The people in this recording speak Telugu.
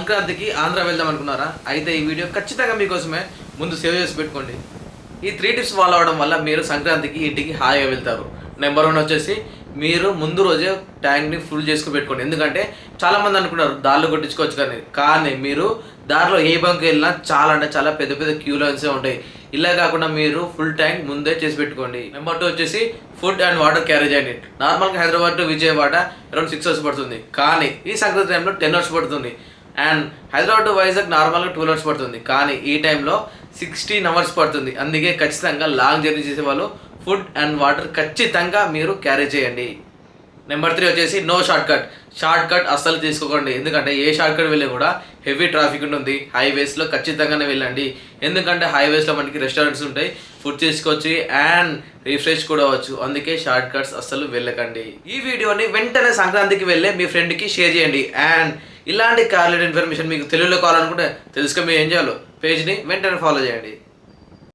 సంక్రాంతికి ఆంధ్ర వెళ్దాం అనుకున్నారా? అయితే ఈ వీడియో ఖచ్చితంగా మీకోసమే. ముందు సేవ్ చేసి పెట్టుకోండి. ఈ 3 టిప్స్ ఫాలో అవడం వల్ల మీరు సంక్రాంతికి ఇంటికి హాయిగా వెళ్తారు. నెంబర్ 1 వచ్చేసి మీరు ముందు రోజే ట్యాంక్ని ఫుల్ చేసుకుని పెట్టుకోండి. ఎందుకంటే చాలామంది అనుకున్నారు దారిలో కొట్టించుకోవచ్చు కానీ మీరు దారిలో ఏ బంక్ వెళ్ళినా చాలా అంటే చాలా పెద్ద పెద్ద క్యూ లైన్సే ఉంటాయి. ఇలా కాకుండా మీరు ఫుల్ ట్యాంక్ ముందే చేసి పెట్టుకోండి. నెంబర్ 2 వచ్చేసి ఫుడ్ అండ్ వాటర్ క్యారీ చేయండి. నార్మల్గా Hyderabad to Vijayawada around 6 hours పడుతుంది, కానీ ఈ సంక్రాంతి టైంలో 10 అవర్స్ పడుతుంది. అండ్ హైదరాబాద్ టు వైజాగ్ నార్మల్గా 12 అవర్స్ పడుతుంది, కానీ ఈ టైంలో 16 అవర్స్ పడుతుంది. అందుకే ఖచ్చితంగా లాంగ్ జర్నీ చేసే వాళ్ళు ఫుడ్ అండ్ వాటర్ ఖచ్చితంగా మీరు క్యారీ చేయండి. నెంబర్ 3 వచ్చేసి నో షార్ట్ కట్ అస్సలు తీసుకోకండి. ఎందుకంటే ఏ షార్ట్ కట్ వెళ్ళి కూడా హెవీ ట్రాఫిక్ ఉంటుంది. హైవేస్లో ఖచ్చితంగానే వెళ్ళండి. ఎందుకంటే హైవేస్లో మనకి రెస్టారెంట్స్ ఉంటాయి, ఫుడ్ తీసుకోవచ్చు అండ్ రిఫ్రెష్ కూడా అవ్వచ్చు. అందుకే షార్ట్ కట్స్ అస్సలు వెళ్ళకండి. ఈ వీడియోని వెంటనే సంక్రాంతికి వెళ్ళే మీ ఫ్రెండ్కి షేర్ చేయండి. అండ్ ఇలాంటి కార్లెట్ ఇన్ఫర్మేషన్ మీకు తెలుగులో కావాలనుకుంటే తెలుసుకొని మీరు ఏం చేయాలో పేజ్ని వెంటనే ఫాలో చేయండి.